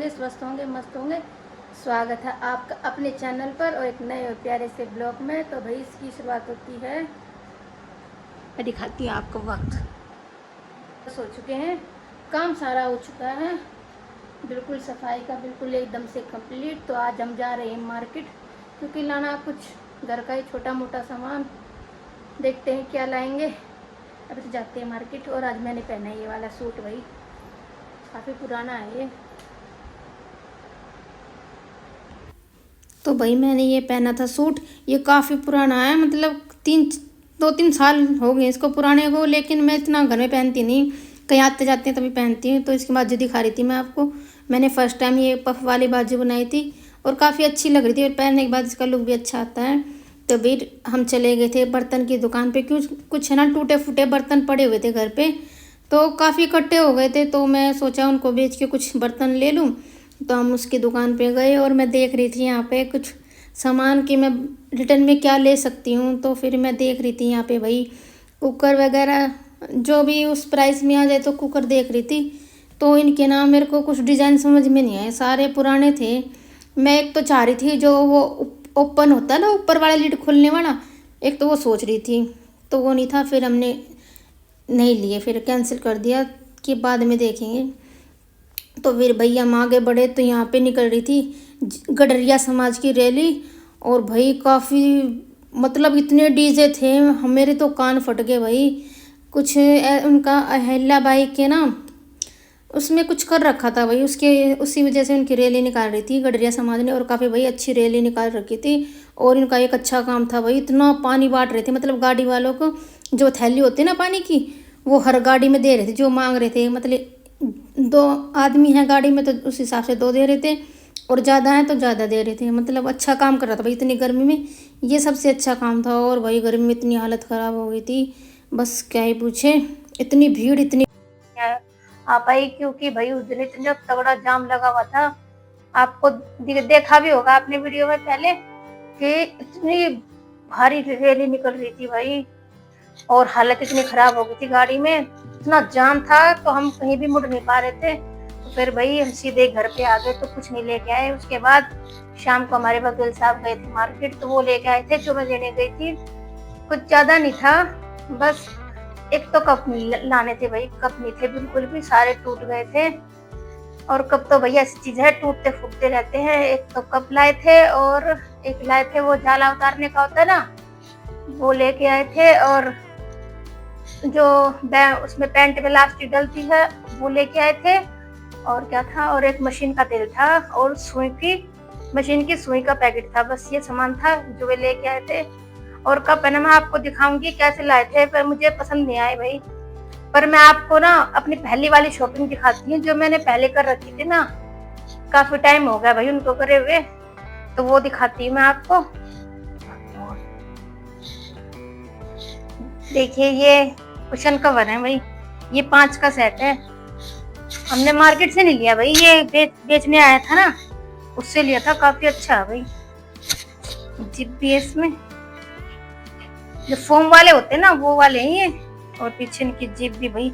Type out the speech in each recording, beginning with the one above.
होंगे, स्वस्थ होंगे, मस्त होंगे। स्वागत है आपका अपने चैनल पर और एक नए और प्यारे से ब्लॉग में। तो भाई इसकी शुरुआत होती है, मैं दिखाती हूँ आपको वक्त। बस हो चुके हैं, काम सारा हो चुका है, बिल्कुल सफाई का बिल्कुल एकदम से कंप्लीट। तो आज हम जा रहे हैं मार्केट, क्योंकि लाना कुछ घर का ही छोटा मोटा सामान। देखते हैं क्या लाएंगे। अभी तो जाते हैं मार्केट। और आज मैंने पहना है ये वाला सूट, भाई काफ़ी पुराना है ये। तो भाई मैंने ये पहना था सूट, ये काफ़ी पुराना है, मतलब 2-3 साल हो गए इसको पुराने को। लेकिन मैं इतना घर में पहनती नहीं, कहीं आते जाते हैं तभी पहनती हूँ। तो इसकी बाजू दिखा रही थी मैं आपको। मैंने फ़र्स्ट टाइम ये पफ वाली बाजू बनाई थी और काफ़ी अच्छी लग रही थी, और पहनने के बाद इसका लुक भी अच्छा आता है। तो फिर हम चले गए थे बर्तन की दुकान पे, क्यों कुछ है ना टूटे फूटे बर्तन पड़े हुए थे घर पे, तो काफ़ी इकट्ठे हो गए थे। तो मैं सोचा उनको बेच के कुछ बर्तन ले लूँ। तो हम उसकी दुकान पे गए और मैं देख रही थी यहाँ पे कुछ सामान कि मैं रिटर्न में क्या ले सकती हूँ। तो फिर मैं देख रही थी यहाँ पे भाई कुकर वगैरह, जो भी उस प्राइस में आ जाए तो कुकर देख रही थी। तो इनके नाम मेरे को कुछ डिज़ाइन समझ में नहीं आए, सारे पुराने थे। मैं एक तो चाह रही थी जो वो ओपन होता है ना, ऊपर वाला लिड खोलने वाला, एक तो वो सोच रही थी, तो वो नहीं था। फिर हमने नहीं लिए, फिर कैंसिल कर दिया कि बाद में देखेंगे। तो फिर भैया हम आगे बढ़े तो यहाँ पे निकल रही थी गडरिया समाज की रैली। और भाई काफ़ी, मतलब इतने डीजे थे, मेरे तो कान फट गए भाई। कुछ उनका अहिल्या बाई के ना उसमें कुछ कर रखा था भाई, उसके उसी वजह से उनकी रैली निकाल रही थी गडरिया समाज ने, और काफ़ी भाई अच्छी रैली निकाल रखी थी। और इनका एक अच्छा काम था भाई, इतना पानी बांट रहे थे, मतलब गाड़ी वालों को जो थैली होती है ना पानी की, वो हर गाड़ी में दे रहे थे जो मांग रहे थे। मतलब 2 आदमी हैं गाड़ी में तो उस हिसाब से 2 दे रहे थे, और ज़्यादा हैं तो ज़्यादा दे रहे थे। मतलब अच्छा काम कर रहा था भाई इतनी गर्मी में, ये सबसे अच्छा काम था। और भाई गर्मी में इतनी हालत ख़राब हो गई थी, बस क्या ही पूछे। इतनी भीड़ इतनी आ पाई, क्योंकि भाई उस दिन इतना तगड़ा जाम लगा हुआ था। आपको देखा भी होगा आपने वीडियो में पहले कि इतनी भारी रैली निकल रही थी भाई, और हालत इतनी खराब हो गई थी गाड़ी में, इतना जाम था तो हम कहीं भी मुड़ नहीं पा रहे थे। तो फिर भाई हम सीधे घर पे आ गए, तो कुछ नहीं लेके आए। उसके बाद शाम को हमारे वकील साहब गए थे मार्केट, तो वो लेके आए थे जो मैं लेने गई थी। कुछ ज्यादा नहीं था, बस एक तो कप लाने थे भाई, कप नहीं थे बिल्कुल भी, सारे टूट गए थे। और कप तो भैया ऐसी चीज है, टूटते फूटते रहते हैं। एक तो कप लाए थे, और एक लाए थे वो जाला उतारने का होता है ना, वो लेके आए थे। और जो उसमें पैंट में इलास्टिक डलती है वो लेके आए थे। और क्या था, और एक मशीन का तेल था, और मशीन की सुई का पैकेट था। बस ये सामान था जो वे लेके आए थे। और कप है ना, मैं आपको दिखाऊंगी कैसे लाए थे, पर मुझे पसंद नहीं आए भाई। पर मैं आपको ना अपनी पहली वाली शॉपिंग दिखाती हूँ, जो मैंने पहले कर रखी थी ना, काफी टाइम हो गया भाई उनको करे हुए, तो वो दिखाती हूँ मैं आपको। देखिए ये कुशन कवर है भाई, ये 5 का सेट है। हमने मार्केट से नहीं लिया भाई, ये बेचने आया था ना, उससे लिया था। काफी अच्छा है भाई, जिप भी है इसमें, जो फोम वाले होते हैं ना वो वाले हैं ये। और पीछे इनकी जिप भी भाई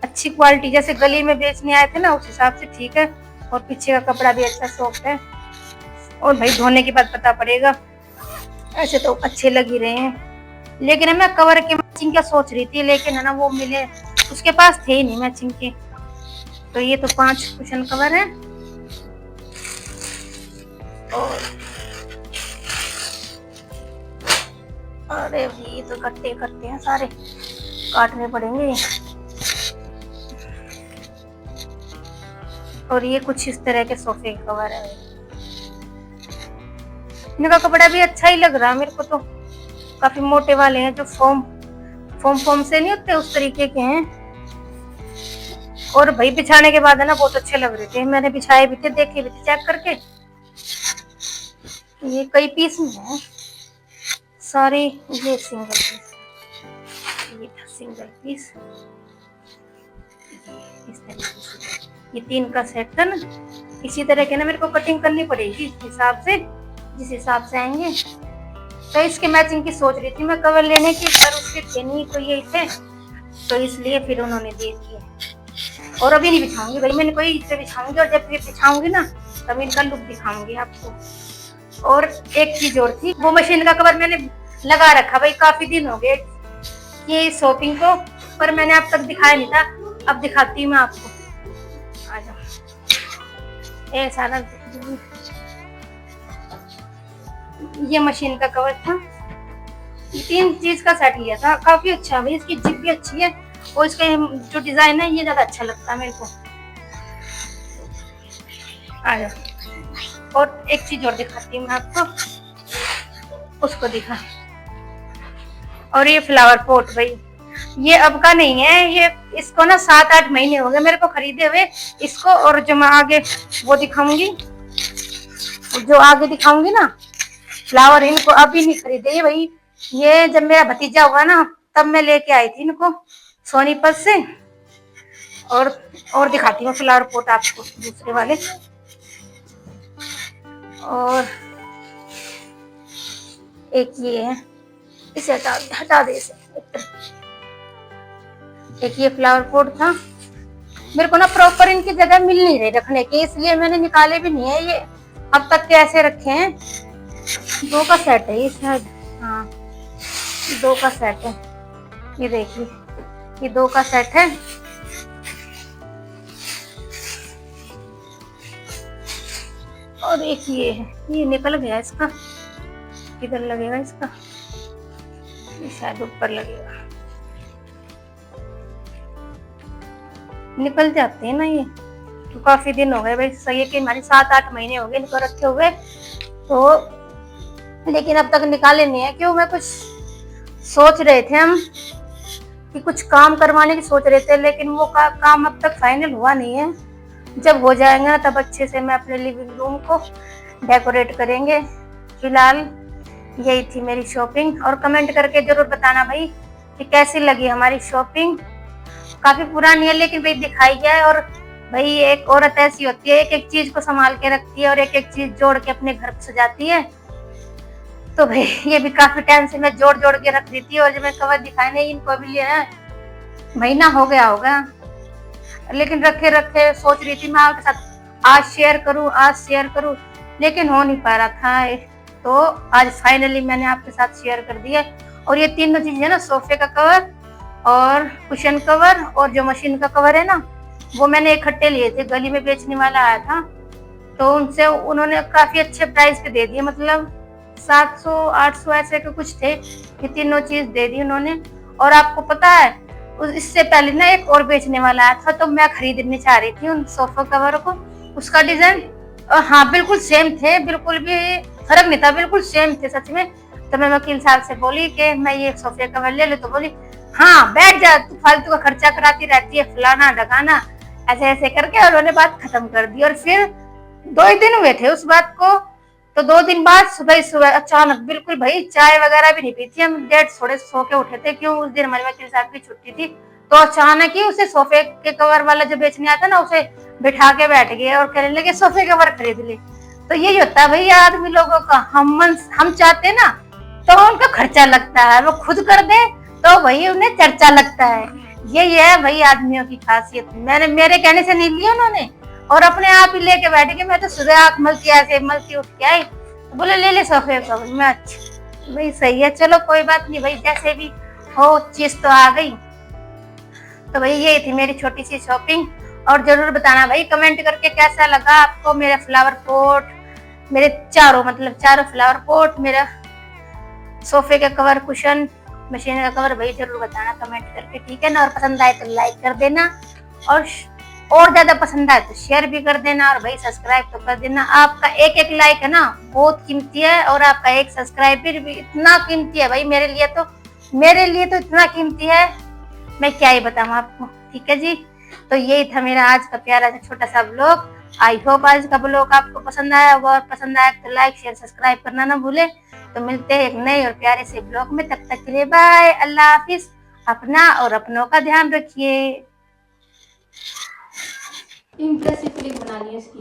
अच्छी क्वालिटी, जैसे गली में बेचने आए थे ना उस हिसाब से ठीक है। और पीछे का कपड़ा भी अच्छा सॉफ्ट है। और भाई धोने के बाद पता पड़ेगा, ऐसे तो अच्छे लग ही रहे हैं। लेकिन मैं कवर के मैचिंग क्या सोच रही थी, लेकिन है ना वो मिले, उसके पास थे ही नहीं मैचिंग के। तो ये तो 5 कुशन कवर है। और अरे ये तो कट्टे करते हैं, सारे काटने पड़ेंगे। और ये कुछ इस तरह के सोफे के कवर है। इनका कपड़ा भी अच्छा ही लग रहा है मेरे को, तो काफी मोटे वाले हैं, जो फोम से नहीं होते उस तरीके के हैं। और भाई बिछाने के बाद है ना बहुत अच्छे लग रहे थे, मैंने बिछाए भी थे, देखे भी थे चेक करके। ये कई पीस में है सारे, ये सिंगल पीस, ये था सिंगल पीस इस तरीके से। ये 3 का सेट था ना, इसी तरह के ना मेरे को कटिंग करनी पड़ेगी इस हिसाब से, जिस हिसाब से आएंगे। तो इसके मैचिंग की सोच रही थी मैं कवर लेने की, पर उसके थे नहीं, तो यही थे, तो इसलिए फिर उन्होंने दे दिए। और अभी नहीं बिछाऊंगी भाई, मैंने कोई इसे बिछाऊंगी और जब ये बिछाऊंगी ना तभी इनका लुक दिखाऊंगी आपको। और एक चीज और थी, वो मशीन का कवर मैंने लगा रखा भाई, काफी दिन हो गए ये शॉपिंग को, पर मैंने अब तक दिखाया नहीं था, अब दिखाती हूँ मैं आपको। आ जाओ, ये सारा ये मशीन का कवर था, 3 चीज का सेट लिया था, काफी अच्छा भाई, इसकी जिप भी अच्छी है और इसका जो डिजाइन है ये ज्यादा अच्छा लगता है मेरे को। आ जाओ, और एक चीज और दिखाती हूँ मैं आपको, उसको दिखा। और ये फ्लावर पॉट भाई, ये अब का नहीं है, ये इसको ना 7-8 महीने हो गए मेरे को खरीदे हुए इसको। और जो मैं आगे वो दिखाऊंगी, जो आगे दिखाऊंगी ना फ्लावर, इनको अभी नहीं खरीदे ये भाई, ये जब मेरा भतीजा हुआ ना तब मैं लेके आई थी इनको सोनीपत से। और दिखाती हूँ फ्लावर पॉट आपको दूसरे वाले। और एक ये है, इसे हटा दे इसे। एक ये फ्लावर पॉट था, मेरे को ना प्रॉपर इनकी जगह मिल नहीं रही रखने की, इसलिए मैंने निकाले भी नहीं है ये, अब तक कैसे रखे हैं। 2 का सेट है ये शायद, हाँ 2 का सेट है, ये देखिए ये 2 का सेट है। और एक ये है, ये निकल गया इसका, किधर लगेगा इसका, ये शायद ऊपर लगेगा, निकल जाते हैं ना ये, तो काफी दिन हो गए भाई, सही है कि हमारी 7-8 महीने हो गए इनको रखे हुए, तो लेकिन अब तक निकाले नहीं है। क्यों, मैं कुछ सोच रहे थे हम कि कुछ काम करवाने की सोच रहे थे, लेकिन वो काम अब तक फाइनल हुआ नहीं है। जब हो जाएगा ना तब अच्छे से मैं अपने लिविंग रूम को डेकोरेट करेंगे। फिलहाल यही थी मेरी शॉपिंग, और कमेंट करके जरूर बताना भाई कि कैसी लगी हमारी शॉपिंग। काफी पुरानी है लेकिन भाई दिखाई है, और भाई एक औरत ऐसी होती है, एक एक चीज को संभाल के रखती है और एक एक चीज जोड़ के अपने घर को सजाती है। तो भाई ये भी काफी टाइम से मैं जोड़ जोड़ के रख दी थी, और जब मैं कवर दिखाई नहीं, इनको भी लिया महीना हो गया होगा, लेकिन रखे रखे सोच रही थी मैं आपके साथ आज शेयर करूं, लेकिन हो नहीं पा रहा था, तो आज फाइनली मैंने आपके साथ शेयर कर दिया। और ये तीनों चीजें ना, सोफे का कवर और कुशन कवर और जो मशीन का कवर है ना, वो मैंने इकट्ठे लिए थे, गली में बेचने वाला आया था, तो उनसे उन्होंने काफी अच्छे प्राइस पे दे दिए, मतलब 700-800 ऐसे के कुछ थे, ये तीनों चीज दे दी उन्होंने। और आपको पता है इससे पहले ना एक और बेचने वाला आया था, तो मैं खरीदने चाह रही थी उन सोफा कवर को, उसका डिजाइन हाँ बिल्कुल सेम थे, बिल्कुल भी फर्क नहीं था, बिल्कुल सेम थे सच में। तो मैं वकील साहब से बोली कि मैं ये सोफे कवर ले लूं, तो बोली हाँ बैठ जा, तू फालतू का खर्चा कराती रहती है, फलाना ढकाना, ऐसे ऐसे करके, और उन्होंने बात खत्म कर दी। और फिर 2 ही दिन हुए थे उस बात को, तो 2 दिन बाद सुबह अचानक बिल्कुल भाई, चाय वगैरह भी नहीं पी थी, हम डेढ़ थोड़े सो के उठे थे, क्यों उस दिन हमारे वकील साहब की छुट्टी थी, तो अचानक ही उसे सोफे के कवर वाला जो बेचने आता ना, उसे बिठा के बैठ गए और कहने लगे सोफे कवर खरीद ले। तो यही होता है भैया आदमी लोगों का, हम चाहते ना तो उनका खर्चा लगता है, वो खुद कर दे तो भाई उन्हें चर्चा लगता है। यही है भाई आदमियों की खासियत। मैंने मेरे कहने से नहीं लिया उन्होंने, और अपने आप ही लेके बैठ गए। मैं तो सुबह आंख मलती उठ के आई, बोले ले ले सोफे कवर। मैं अच्छा भाई सही है, चलो कोई बात नहीं भाई, जैसे भी हो चीज तो आ गई। तो भाई ये थी मेरी छोटी सी शॉपिंग, और जरूर बताना भाई कमेंट करके कैसा लगा आपको मेरा फ्लावर पॉट, मेरे चारों फ्लावर पॉट, मेरा सोफे का कवर, कुशन, मशीन का कवर, भाई जरूर बताना कमेंट करके, ठीक है ना। और पसंद आए तो लाइक कर देना, और ज्यादा पसंद आए तो शेयर भी कर देना, और भाई सब्सक्राइब तो कर देना। आपका एक एक लाइक है ना बहुत कीमती है, और आपका एक सब्सक्राइबर भी इतना कीमती है भाई मेरे लिए तो इतना कीमती है, मैं क्या ही बताऊं आपको, ठीक है जी। तो यही था मेरा आज का प्यारा सा छोटा सा ब्लॉग। आई होप आज का ब्लॉग आपको पसंद आया होगा, और पसंद आया तो लाइक शेयर सब्सक्राइब करना ना भूले। तो मिलते हैं एक नए और प्यारे से ब्लॉग में, तब तक के लिए बाय, अल्लाह हाफिज। अपना और अपनों का ध्यान रखिए। इम्प्रेसिव क्लिप बना ली इसकी।